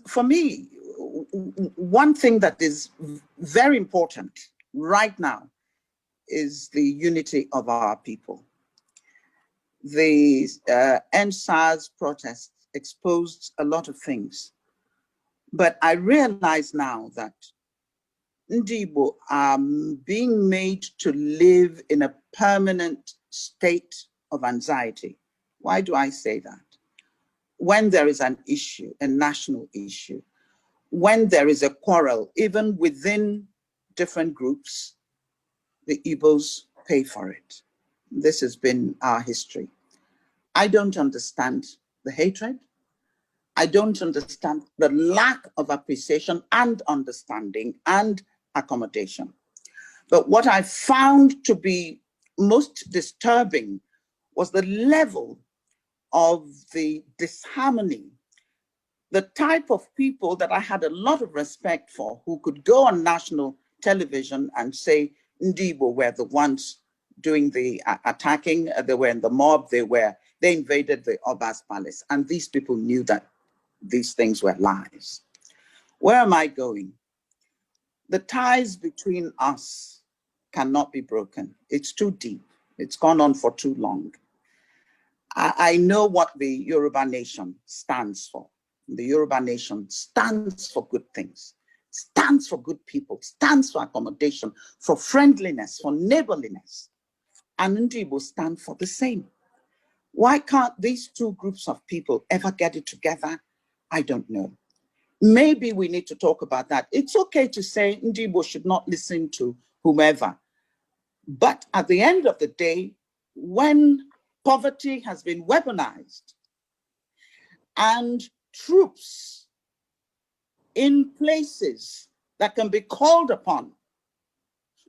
For me, one thing that is very important right now is the unity of our people. The NSAS protest exposed a lot of things, but I realize now that Ndigbo are being made to live in a permanent state of anxiety. Why do I say that? When there is an issue, a national issue, when there is a quarrel, even within different groups, the Igbos pay for it. This has been our history. I don't understand the hatred. I don't understand the lack of appreciation and understanding and accommodation. But what I found to be most disturbing was the level of the disharmony, the type of people that I had a lot of respect for, who could go on national television and say Ndigbo were the ones doing the attacking, they were in the mob, they invaded the Oba's palace, and these people knew that these things were lies. Where am I going? The ties between us cannot be broken. It's too deep. It's gone on for too long. I know what the Yoruba nation stands for. The Yoruba nation stands for good things, stands for good people, stands for accommodation, for friendliness, for neighborliness. And Ndigbo stand for the same. Why can't these two groups of people ever get it together? I don't know. Maybe we need to talk about that. It's okay to say Ndigbo should not listen to whomever. But at the end of the day, when poverty has been weaponized and troops in places that can be called upon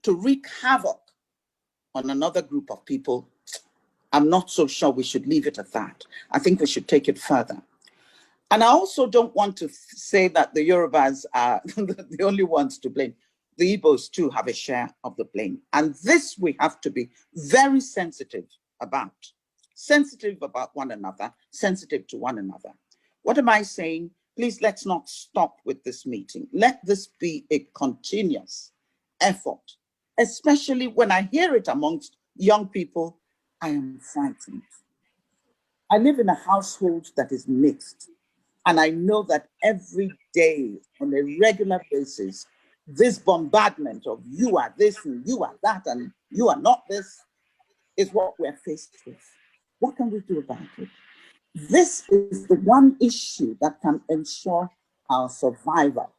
to wreak havoc on another group of people, I'm not so sure we should leave it at that. I think we should take it further. And I also don't want to say that the Yorubas are the only ones to blame. The Igbos too have a share of the blame. And this we have to be very sensitive about one another, sensitive to one another. What am I saying? Please, let's not stop with this meeting. Let this be a continuous effort, especially when I hear it amongst young people. I am frightened. I live in a household that is mixed. And I know that every day, on a regular basis, this bombardment of you are this and you are that and you are not this is what we're faced with. What can we do about it? This is the one issue that can ensure our survival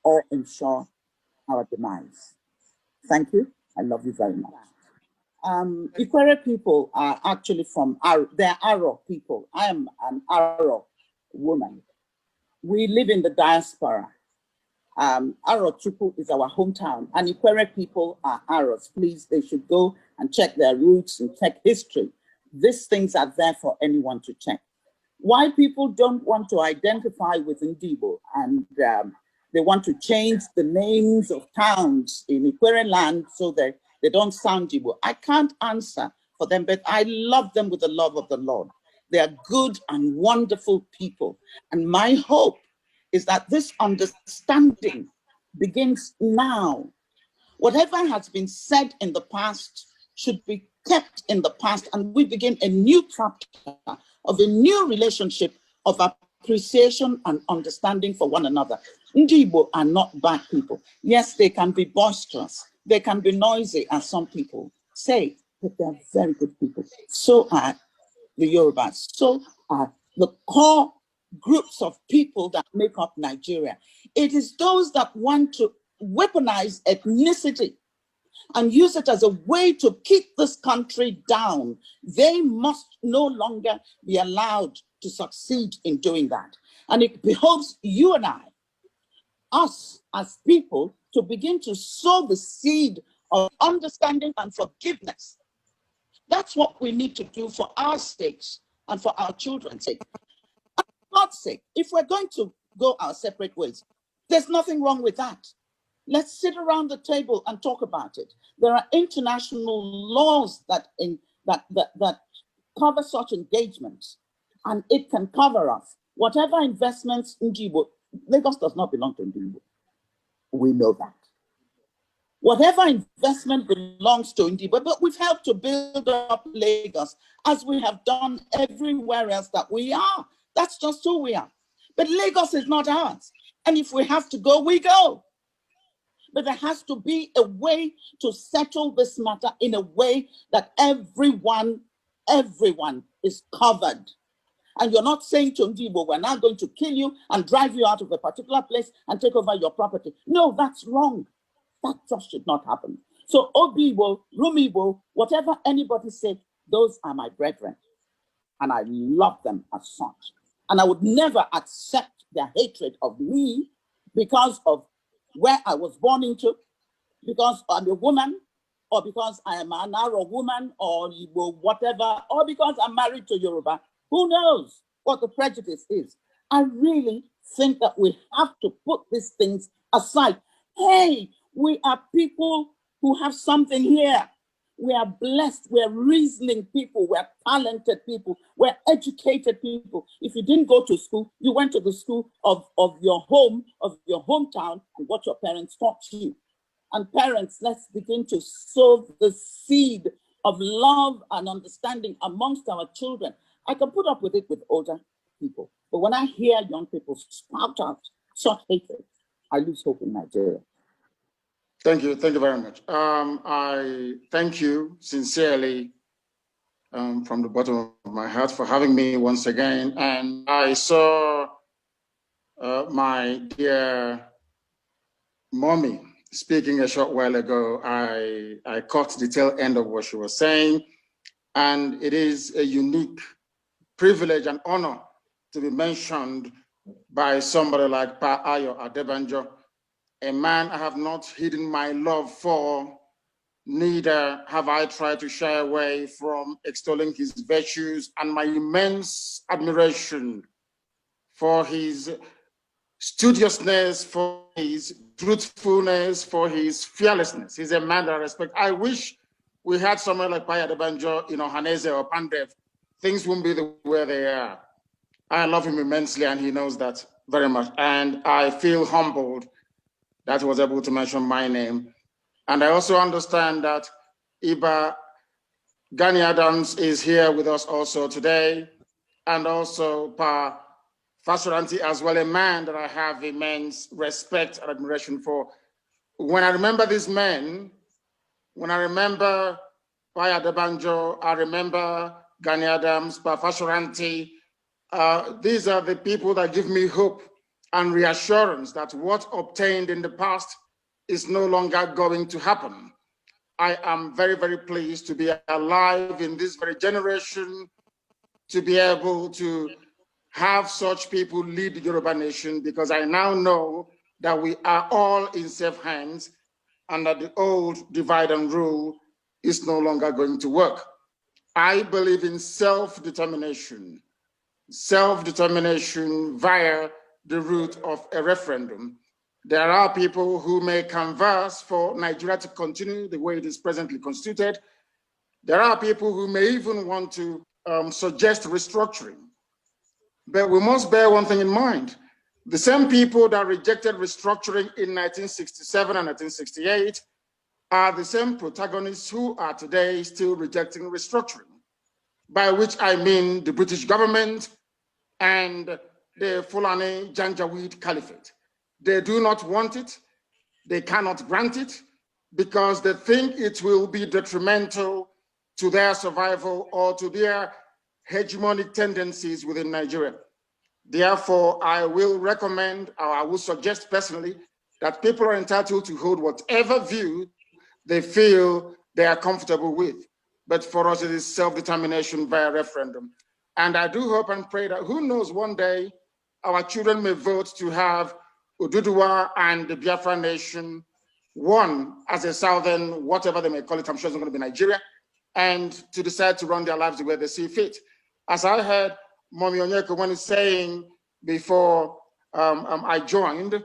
or ensure our demise. Thank you. I love you very much. Ikwere people are actually from they're Aro people. I am an Aro woman. We live in the diaspora. Aro Chuku is our hometown, and Ikwere people are Aros. Please, they should go and check their roots and check history. These things are there for anyone to check. Why people don't want to identify with Ndigbo and they want to change the names of towns in Ikwere land so that they don't sound Igbo. I can't answer for them, but I love them with the love of the Lord. They are good and wonderful people. And my hope is that this understanding begins now. Whatever has been said in the past should be kept in the past, and we begin a new chapter of a new relationship of appreciation and understanding for one another. Ndigbo are not bad people. Yes, they can be boisterous. They can be noisy, as some people say, but they're very good people. So are the Yorubas. So are the core groups of people that make up Nigeria. It is those that want to weaponize ethnicity and use it as a way to keep this country down. They must no longer be allowed to succeed in doing that. And it behoves you and I, us as people, to begin to sow the seed of understanding and forgiveness. That's what we need to do for our sakes and for our children's sake. For God's sake, if we're going to go our separate ways, there's nothing wrong with that. Let's sit around the table and talk about it. There are international laws that cover such engagements, and it can cover us. Whatever investments Ndigbo, Lagos does not belong to Ndigbo. We know that. Whatever investment belongs to Ndigbo, but we've helped to build up Lagos as we have done everywhere else that we are. That's just who we are. But Lagos is not ours. And if we have to go, we go. But there has to be a way to settle this matter in a way that everyone is covered. And you're not saying to Ndigbo, we're now going to kill you and drive you out of a particular place and take over your property. No, that's wrong. That just should not happen. So Obibo, Rumibo, whatever anybody said, those are my brethren. And I love them as such. And I would never accept their hatred of me because of where I was born into, because I'm a woman, or because I am an Arab woman, or whatever, or because I'm married to Yoruba. Who knows what the prejudice is? I really think that we have to put these things aside. Hey, we are people who have something here. We are blessed. We're reasoning people. We're talented people. We're educated people. If you didn't go to school, you went to the school of your home, of your hometown, and what your parents taught you. And parents, let's begin to sow the seed of love and understanding amongst our children. I can put up with it with older people, but when I hear young people spout out such hatred, I lose hope in Nigeria. Thank you very much. I thank you sincerely from the bottom of my heart for having me once again. And I saw my dear mommy speaking a short while ago. I caught the tail end of what she was saying, and it is a unique privilege and honor to be mentioned by somebody like Pa Ayo Adebanjo, a man I have not hidden my love for, neither have I tried to shy away from extolling his virtues and my immense admiration for his studiousness, for his truthfulness, for his fearlessness. He's a man that I respect. I wish we had someone like Pa Ayo Adebanjo in Ohanese or Pandev. Things wouldn't be the way they are. I love him immensely, and he knows that very much. And I feel humbled that he was able to mention my name. And I also understand that Iba Gani Adams is here with us also today, and also Pa Fasuranti as well, a man that I have immense respect and admiration for. When I remember these men, when I remember Pa Ayo Adebanjo, I remember Gani Adams, Pa Fasuranti, these are the people that give me hope and reassurance that what obtained in the past is no longer going to happen. I am very, very pleased to be alive in this very generation, to be able to have such people lead the Yoruba nation, because I now know that we are all in safe hands and that the old divide and rule is no longer going to work. I believe in self-determination via the route of a referendum. There are people who may canvass for Nigeria to continue the way it is presently constituted. There are people who may even want to suggest restructuring. But we must bear one thing in mind. The same people that rejected restructuring in 1967 and 1968 are the same protagonists who are today still rejecting restructuring, by which I mean the British government and the Fulani Janjaweed Caliphate. They do not want it, they cannot grant it, because they think it will be detrimental to their survival or to their hegemonic tendencies within Nigeria. Therefore, I will recommend, or I will suggest personally, that people are entitled to hold whatever view they feel they are comfortable with. But for us, it is self-determination via referendum. And I do hope and pray that, who knows, one day our children may vote to have Oduduwa and the Biafra nation, one as a southern, whatever they may call it, I'm sure it's not going to be Nigeria, and to decide to run their lives the way they see fit. As I heard Mommy Onyeka when saying before I joined,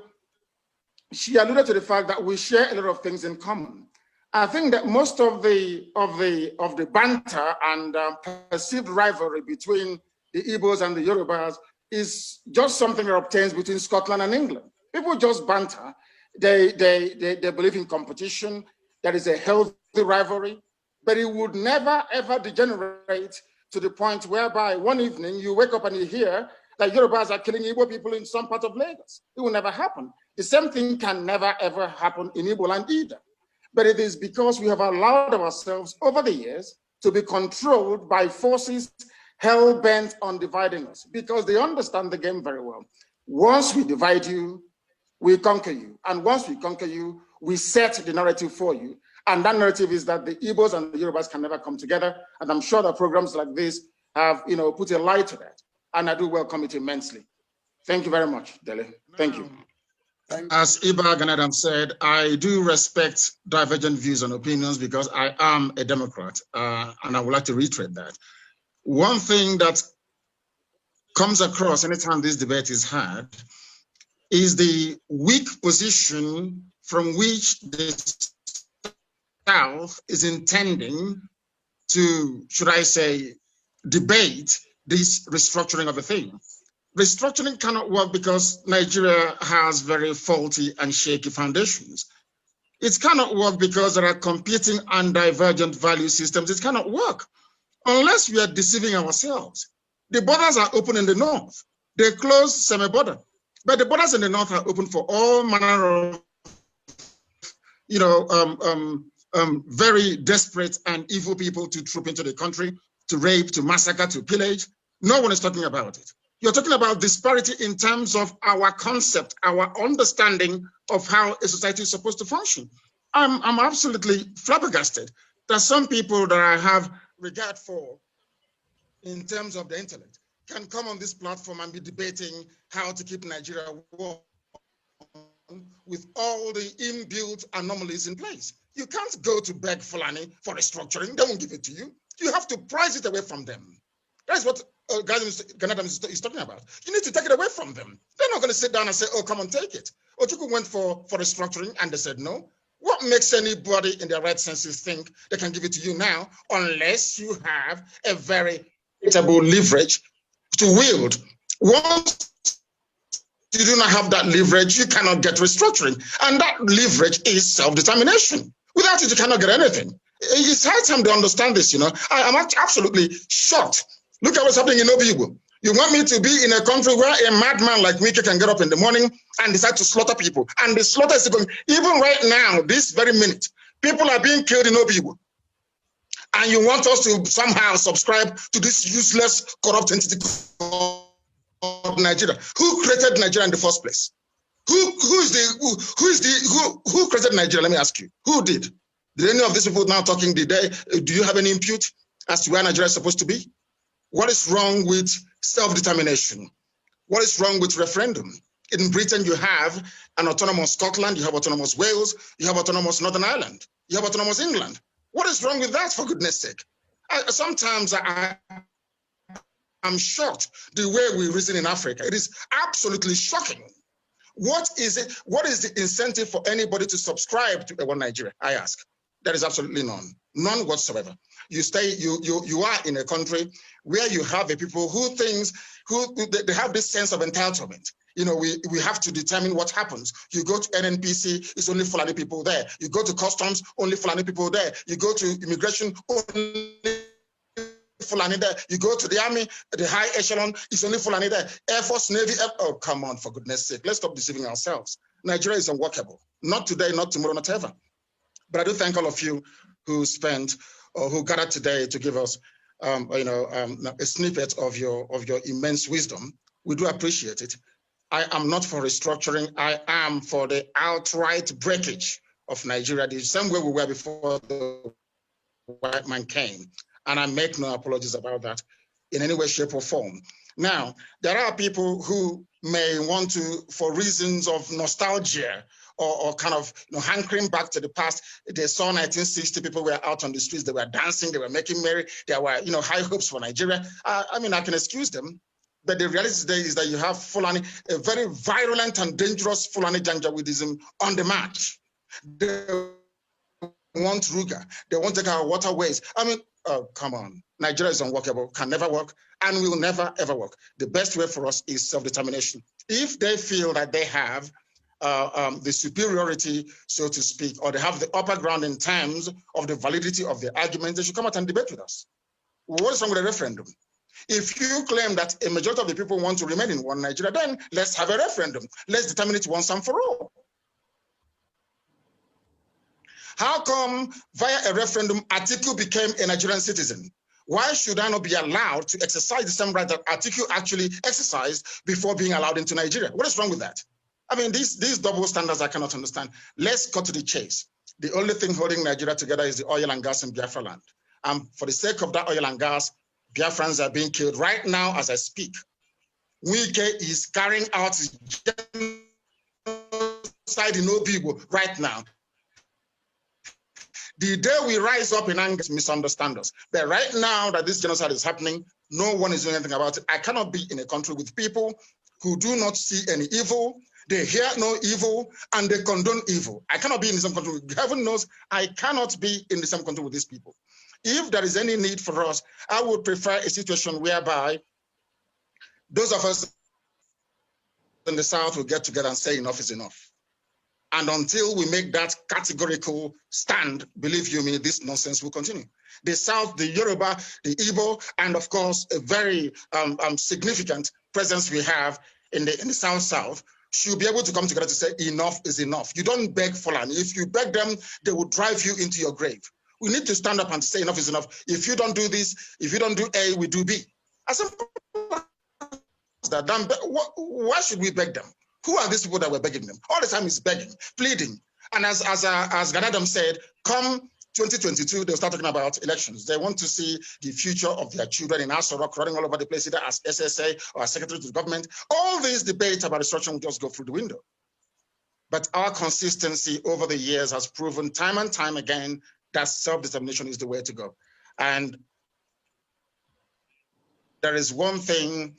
she alluded to the fact that we share a lot of things in common. I think that most of the banter and perceived rivalry between the Igbos and the Yorubas is just something that obtains between Scotland and England. People just banter. They believe in competition. There is a healthy rivalry, but it would never, ever degenerate to the point whereby one evening you wake up and you hear that Yorubas are killing Igbo people in some part of Lagos. It will never happen. The same thing can never, ever happen in Igbo land either. But it is because we have allowed ourselves over the years to be controlled by forces hell-bent on dividing us, because they understand the game very well. Once we divide you, we conquer you. And once we conquer you, we set the narrative for you. And that narrative is that the Igbos and the Yorubas can never come together. And I'm sure that programs like this have, put a light to that. And I do welcome it immensely. Thank you very much, Dele. Thank you. As Iba Ganadam said, I do respect divergent views and opinions because I am a Democrat, and I would like to reiterate that. One thing that comes across anytime this debate is had is the weak position from which the South is intending to, should I say, debate this restructuring of the thing. Restructuring cannot work because Nigeria has very faulty and shaky foundations. It cannot work because there are competing and divergent value systems. It cannot work unless we are deceiving ourselves. The borders are open in the north. They close semi-border, but the borders in the north are open for all manner of, very desperate and evil people to troop into the country, to rape, to massacre, to pillage. No one is talking about it. You're talking about disparity in terms of our concept, our understanding of how a society is supposed to function. I'm absolutely flabbergasted that some people that I have regard for in terms of the intellect can come on this platform and be debating how to keep Nigeria warm with all the inbuilt anomalies in place. You can't go to beg Fulani for restructuring. They won't give it to you. You have to prize it away from them. That's what Ganadam is talking about. You need to take it away from them. They're not going to sit down and say, oh, come and take it. Ojuku went for restructuring and they said no. What makes anybody in their right senses think they can give it to you now unless you have a very equitable leverage to wield? Once you do not have that leverage, you cannot get restructuring. And that leverage is self-determination. Without it, you cannot get anything. It's high time to understand this, I'm absolutely shocked. Look at what's happening in Ndigbo. You want me to be in a country where a madman like Onyeka can get up in the morning and decide to slaughter people. And the slaughter is going, even right now, this very minute, people are being killed in Ndigbo. And you want us to somehow subscribe to this useless, corrupt entity called Nigeria. Who created Nigeria in the first place? Who created Nigeria? Let me ask you. Who did? Did any of these people now talking today? Do you have any input as to where Nigeria is supposed to be? What is wrong with self-determination? What is wrong with referendum? In Britain, you have an autonomous Scotland, you have autonomous Wales, you have autonomous Northern Ireland, you have autonomous England. What is wrong with that, for goodness sake? Sometimes I'm shocked the way we reason in Africa. It is absolutely shocking. What is it? What is the incentive for anybody to subscribe to One Nigeria? I ask. There is absolutely none, none whatsoever. You are in a country where you have a people who they have this sense of entitlement. We have to determine what happens. You go to NNPC, it's only Fulani people there. You go to customs, only Fulani people there. You go to immigration, only Fulani there. You go to the army, the high echelon, it's only Fulani there. Air Force, Navy, oh, come on, for goodness sake. Let's stop deceiving ourselves. Nigeria is unworkable. Not today, not tomorrow, not ever. But I do thank all of you who spent or who gathered today to give us, a snippet of your immense wisdom. We do appreciate it. I am not for restructuring. I am for the outright breakage of Nigeria, the same way we were before the white man came. And I make no apologies about that in any way, shape, or form. Now, there are people who may want to, for reasons of nostalgia, or kind of hankering back to the past. They saw 1960, people were out on the streets, they were dancing, they were making merry, there were high hopes for Nigeria. I can excuse them, but the reality today is that you have Fulani, a very virulent and dangerous Fulani Janjaweedism on the march. They want Ruga, they want to take our waterways. Oh, come on, Nigeria is unworkable, can never work, and will never, ever work. The best way for us is self-determination. If they feel that they have the superiority, so to speak, or they have the upper ground in terms of the validity of the argument, they should come out and debate with us. What is wrong with a referendum? If you claim that a majority of the people want to remain in one Nigeria, then let's have a referendum. Let's determine it once and for all. How come via a referendum, Atiku became a Nigerian citizen? Why should I not be allowed to exercise the same right that Atiku actually exercised before being allowed into Nigeria? What is wrong with that? I mean, these double standards I cannot understand. Let's cut to the chase. The only thing holding Nigeria together is the oil and gas in Biafra land. And for the sake of that oil and gas, Biafrans are being killed right now as I speak. Wike is carrying out his genocide in Ndigbo right now. The day we rise up in anger, misunderstand us. But right now that this genocide is happening, no one is doing anything about it. I cannot be in a country with people who do not see any evil, they hear no evil, and they condone evil. I cannot be in the same country. Heaven knows I cannot be in the same country with these people. If there is any need for us, I would prefer a situation whereby those of us in the South will get together and say enough is enough. And until we make that categorical stand, believe you me, this nonsense will continue. The South, the Yoruba, the Igbo, and of course, a very significant presence we have in the South should be able to come together to say enough is enough. You don't beg Fulani. If you beg them, they will drive you into your grave. We need to stand up and say enough is enough. If you don't do this, if you don't do A, we do B. As simple as that. Why should we beg them? Who are these people that were begging them? All the time is begging, pleading. And as Ganadam said, come 2022, they'll start talking about elections. They want to see the future of their children in Asorok running all over the place, either as SSA or as secretary to the government. All these debates about destruction will just go through the window. But our consistency over the years has proven time and time again that self-determination is the way to go. And there is one thing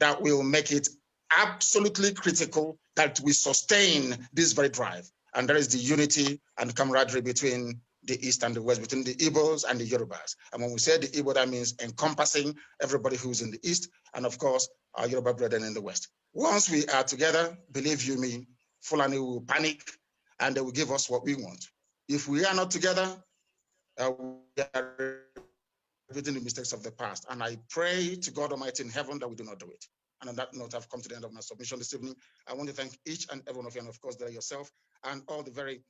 that will make it absolutely critical that we sustain this very drive, and that is the unity and camaraderie between the East and the West, between the Igbos and the Yorubas. And when we say the Igbo, that means encompassing everybody who's in the East, and of course, our Yoruba brethren in the West. Once we are together, believe you me, Fulani will panic, and they will give us what we want. If we are not together, we are repeating the mistakes of the past. And I pray to God Almighty in heaven that we do not do it. And on that note, I've come to the end of my submission this evening. I want to thank each and every one of you, and of course, there yourself, and all the very,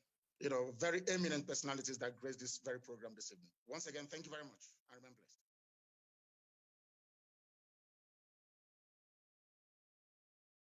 very eminent personalities that grace this very program this evening. Once again, thank you very much. I remain blessed.